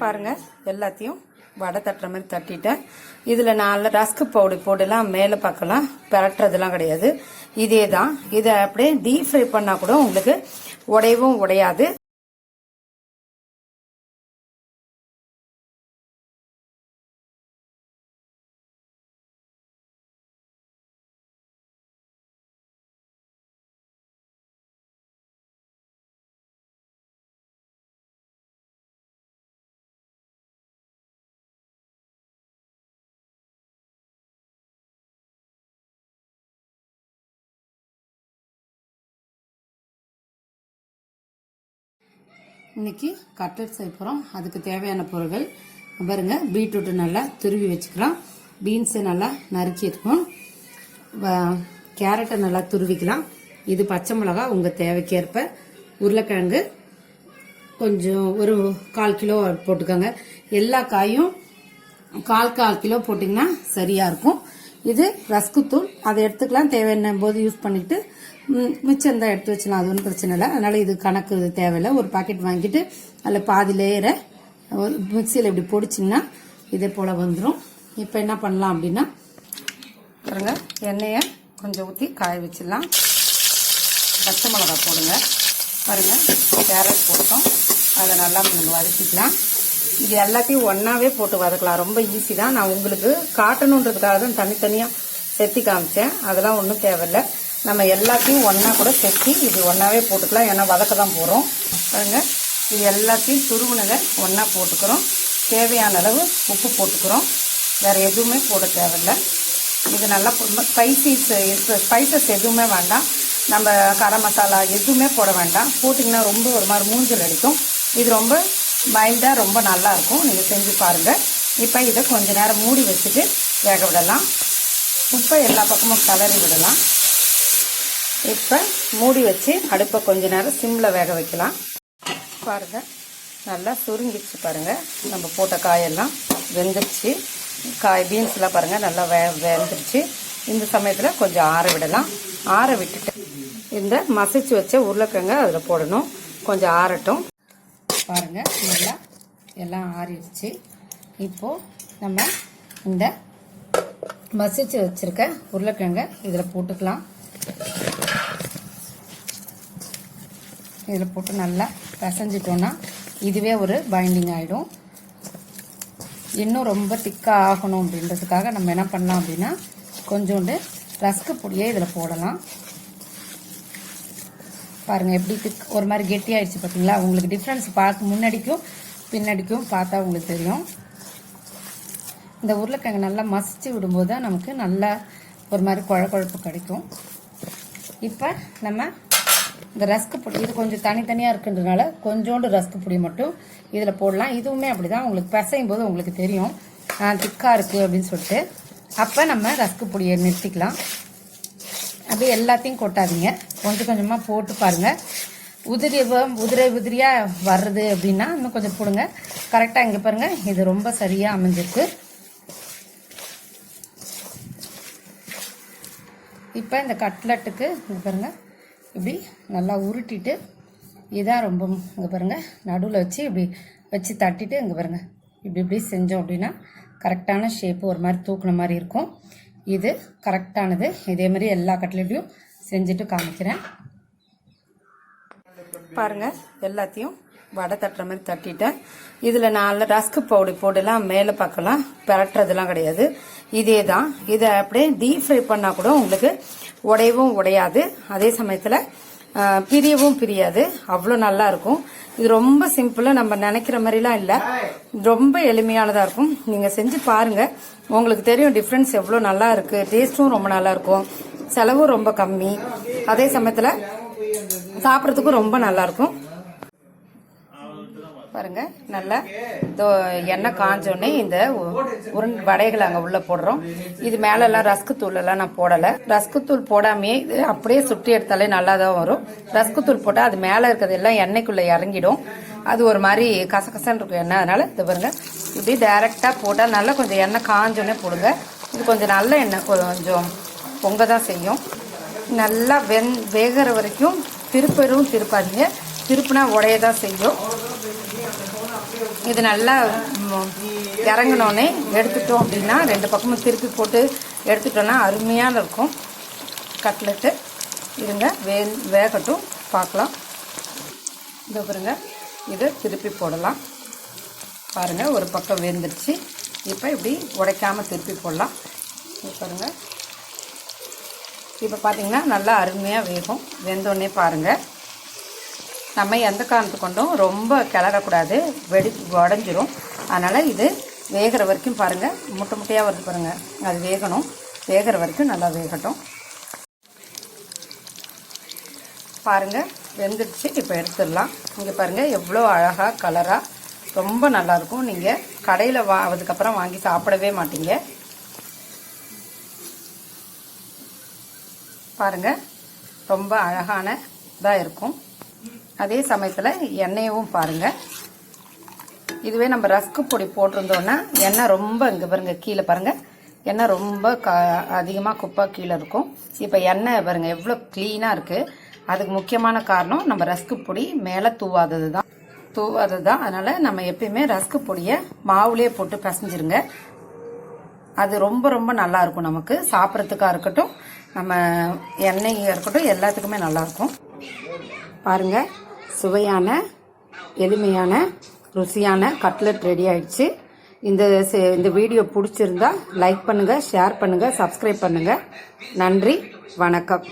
பாருங்கள், எல்லாத்தையும் வடை தட்டுற மாதிரி தட்டிட்டேன். இதில் 4 ரஸ்க் பவுடர் போடலாம், மேலே பார்க்கலாம், பரட்டுறதுலாம் கிடையாது. இதே தான். இதை அப்படியே டீப் ஃப்ரை பண்ணால் கூட உங்களுக்கு உடையவும் உடையாது. இன்னைக்கு கட்லெட் செய்ய போகிறோம். அதுக்கு தேவையான பொருட்கள் பாருங்க. பீட்ரூட்டு நல்லா துருவி வச்சுக்கலாம், பீன்ஸை நல்லா நறுக்கி எடுத்துக்கணும், கேரட்டை நல்லா துருவிக்கலாம், இது பச்சை மிளகா உங்கள் தேவைக்கேற்ப, உருளைக்கிழங்கு கொஞ்சம் ஒரு 1/4 கிலோ போட்டுக்கோங்க. எல்லா காயும் 1/4 கிலோ போட்டிங்கன்னா சரியாக இருக்கும். இது ரஸ்கு தூள், அதை எடுத்துக்கலாம், தேவையான போது யூஸ் பண்ணிட்டு மிச்சம் தான் எடுத்து வச்சுக்கலாம், அது ஒன்றும் பிரச்சனை இல்லை. அதனால இது கணக்கு தேவையில்லை. ஒரு பாக்கெட் வாங்கிட்டு அதில் பாதி லேயரை ஒரு மிக்சியில் இப்படி பொடிச்சிங்கன்னா இதே போல் வந்துடும். இப்போ என்ன பண்ணலாம் அப்படின்னா பாருங்க, எண்ணெயை கொஞ்சம் ஊற்றி காய வச்சிடலாம். பச்சை மிளகா போடுங்க. பாருங்க, கேரட் போட்டோம், அதை நல்லா நீங்கள் வதக்கிக்கலாம். இது எல்லாத்தையும் ஒன்றாவே போட்டு வதக்கலாம், ரொம்ப ஈஸி தான். நான் உங்களுக்கு காட்டணுன்றதுக்காக தான் தனித்தனியாக செத்தி காமிச்சேன், அதெல்லாம் ஒன்றும் தேவையில்லை. நம்ம எல்லாத்தையும் ஒன்றா கூட செத்தி இது ஒன்றாவே போட்டுக்கலாம், ஏன்னா வதக்க தான் போகிறோம். பாருங்க, இது எல்லாத்தையும் துருவுனதை ஒன்றா போட்டுக்கிறோம். தேவையான அளவு உப்பு போட்டுக்கிறோம், வேறு எதுவுமே போட தேவையில்லை. இது நல்லா ஸ்பைசஸ் எதுவுமே வேண்டாம். நம்ம கரம் மசாலா எதுவுமே போட வேண்டாம். போட்டிங்கன்னா ரொம்ப ஒரு மாதிரி மூஞ்சல் அடிக்கும். இது ரொம்ப மைல்டாக ரொம்ப நல்லாயிருக்கும். நீங்கள் செஞ்சு பாருங்கள். இப்போ இதை கொஞ்ச நேரம் மூடி வச்சுட்டு வேக விடலாம். உப்பை எல்லா பக்கமும் கலரி விடலாம். இப்போ மூடி வச்சு அடுப்பை கொஞ்ச நேரம் சிம்மில் வேக வைக்கலாம். பாருங்கள், நல்லா சுருங்கிடுச்சு. பாருங்கள், நம்ம போட்ட காயெல்லாம் வெந்துடுச்சு. பீன்ஸ்லாம் பாருங்கள் நல்லா வெந்துடுச்சு. இந்த சமயத்தில் கொஞ்சம் ஆற விடலாம். ஆற விட்டுட்டு இந்த மசிச்சு வச்ச உருளைக்கிழங்க அதில் போடணும். கொஞ்சம் ஆறட்டும். பாருங்கள், நல்லா எல்லாம் ஆறிடுச்சு. இப்போது நம்ம இந்த மசிச்சு வச்சுருக்க உருளைக்கிழங்க இதில் போட்டுக்கலாம். இதில் போட்டு நல்லா பிசைஞ்சிட்டோன்னா இதுவே ஒரு பைண்டிங் ஆகிடும். இன்னும் ரொம்ப திக்காக ஆகணும் அப்படின்றதுக்காக நம்ம என்ன பண்ணலாம் அப்படின்னா கொஞ்சோண்டு ரஸ்க்கு பொடியே இதில் போடலாம். பாருங்கள், எப்படி திக் ஒரு மாதிரி கெட்டியாகிடுச்சு பார்த்தீங்களா? உங்களுக்கு டிஃப்ரென்ஸ் பார்க்க முன்னாடிக்கும் பின்னாடிக்கும் பார்த்தா உங்களுக்கு தெரியும். இந்த உருளைக்கிழங்கு நல்லா மசிச்சு விடும்போது தான் நமக்கு நல்லா ஒரு மாதிரி குழப்பு கிடைக்கும். இப்போ நம்ம இந்த ரஸ்க்கு பொடி இது கொஞ்சம் தனித்தனியாக இருக்குன்றதுனால கொஞ்சோண்டு ரஸ்க்கு பொடி மட்டும் இதில் போடலாம். இதுவுமே அப்படி தான், உங்களுக்கு பிசையும் போது உங்களுக்கு தெரியும் திக்காக இருக்குது அப்படின்னு சொல்லிட்டு. அப்போ நம்ம ரஸ்க்கு பொடியை நிறுத்திக்கலாம். அப்படியே எல்லாத்தையும் கொட்டாதீங்க, கொஞ்சம் கொஞ்சமாக போட்டு பாருங்கள். உதிரியாக வர்றது அப்படின்னா இன்னும் கொஞ்சம் போடுங்க. கரெக்டாக இங்கே பாருங்கள், இது ரொம்ப சரியாக அமைஞ்சிருக்கு. இப்போ இந்த கட்லெட்டுக்கு இங்கே பாருங்கள் இப்படி நல்லா உருட்டிட்டு இதான் ரொம்ப இங்கே பாருங்கள் நடுவில் வச்சு இப்படி வச்சு தட்டிட்டு இங்கே பாருங்கள் இப்படி செஞ்சோம் அப்படின்னா கரெக்டான ஷேப்பு ஒரு மாதிரி தூக்குன மாதிரி இருக்கும். இது கரெக்டானது. இதே மாதிரி எல்லா கட்லெட்டையும் செஞ்சுட்டு காமிக்கிறேன். பாருங்கள், எல்லாத்தையும் வடை தட்டுற மாதிரி தட்டிட்டேன். இதில் 4 ரஸ்க் பவுடர் போடலாம், மேலே பார்க்கலாம், பரட்டுறதுலாம் கிடையாது. இதே தான். இதை அப்படியே டீப் ஃப்ரை பண்ணால் கூட உங்களுக்கு உடையவும் உடையாது, அதே சமயத்தில் பிரியவும் பிரியாது, அவ்வளோ நல்லா இருக்கும். இது ரொம்ப சிம்பிளாக, நம்ம நினைக்கிற மாதிரிலாம் இல்லை, ரொம்ப எளிமையானதாக இருக்கும். நீங்கள் செஞ்சு பாருங்கள், உங்களுக்கு தெரியும் டிஃப்ரென்ஸ் எவ்வளோ நல்லா இருக்குது. டேஸ்ட்டும் ரொம்ப நல்லா இருக்கும், செலவும் ரொம்ப கம்மி, அதே சமயத்தில் சாப்பிட்றதுக்கும் ரொம்ப நல்லாயிருக்கும். பாருங்க, நல்லா எண்ணெய் காஞ்சோடனே இந்த வடைகளை அங்கே உள்ள போடுறோம். இது மேலெல்லாம் ரஸ்கு தூள் எல்லாம் நான் போடலை. ரஸ்கு தூள் போடாமே இது அப்படியே சுட்டி எடுத்தாலே நல்லா தான் வரும். ரஸ்கு தூள் போட்டால் அது மேலே இருக்கிறது எல்லாம் எண்ணெய்க்குள்ளே இறங்கிடும், அது ஒரு மாதிரி கசகசன்னு இருக்கும் எண்ணெய். அதனால இது பாருங்க, இப்படி டைரெக்டாக போட்டால் நல்லா கொஞ்சம் எண்ணெய் காஞ்சோடனே போடுங்க. இது கொஞ்சம் நல்ல எண்ணெய், கொஞ்சம் பொங்க தான் செய்யும். நல்லா வேகிற வரைக்கும் திருப்பாதீங்க, திருப்புனா உடைய தான் செய்யும். இது நல்லா இறங்கினோடனே எடுத்துட்டோம் அப்படின்னா 2 பக்கமும் திருப்பி போட்டு எடுத்துட்டோன்னா அருமையாக இருக்கும் கட்லெட்டு. இருங்க வேகட்டும் பார்க்கலாம். இந்த பாருங்க, இதை திருப்பி போடலாம். பாருங்கள், ஒரு பக்கம் வெந்துருச்சு. இப்போ இப்படி உடைக்காமல் திருப்பி போடலாம். பாருங்கள், இப்போ பார்த்தீங்கன்னா நல்லா அருமையாக வேகும். வெந்தோடனே பாருங்கள், நம்ம எந்த காரணத்து கொண்டும் ரொம்ப கிளறக்கூடாது, உடஞ்சிரும். அதனால் இது வேகிற வரைக்கும் பாருங்கள், முட்டை முட்டையாக வருது பாருங்கள், அது வேகணும். வேகிற வரைக்கும் நல்லா வேகட்டும். பாருங்கள், வெந்துடுச்சு. இப்போ எடுத்துடலாம். இங்கே பாருங்கள் எவ்வளோ அழகாக கலராக ரொம்ப நல்லாயிருக்கும். நீங்கள் கடையில் அதுக்கப்புறம் வாங்கி சாப்பிடவே மாட்டீங்க. பாருங்கள், ரொம்ப அழகான இதாக இருக்கும். அதே சமயத்தில் எண்ணெயவும் பாருங்கள். இதுவே நம்ம ரஸ்க்கு பொடி போட்டிருந்தோன்னா எண்ணெய் ரொம்ப இங்கே பாருங்கள், கீழே பாருங்கள், எண்ணெய் ரொம்ப அதிகமாக குப்பை கீழே இருக்கும். இப்போ எண்ணெய் பாருங்கள் எவ்வளோ க்ளீனாக இருக்குது. அதுக்கு முக்கியமான காரணம் நம்ம ரஸ்க்கு பொடி மேலே தூவாதது தான். அதனால் நம்ம எப்பயுமே ரஸ்க்கு பொடியை மாவுலேயே போட்டு பிசைஞ்சிருங்க. அது ரொம்ப ரொம்ப நல்லா இருக்கும். நமக்கு சாப்பிட்றதுக்காக இருக்கட்டும், நம்ம எண்ணெயாக இருக்கட்டும், எல்லாத்துக்குமே நல்லாயிருக்கும். பாருங்கள், சுவையான எளிமையான ருசியான கட்லெட் ரெடி ஆயிடுச்சு. இந்த வீடியோ பிடிச்சிருந்தா லைக் பண்ணுங்கள், ஷேர் பண்ணுங்கள், சப்ஸ்கிரைப் பண்ணுங்கள். நன்றி, வணக்கம்.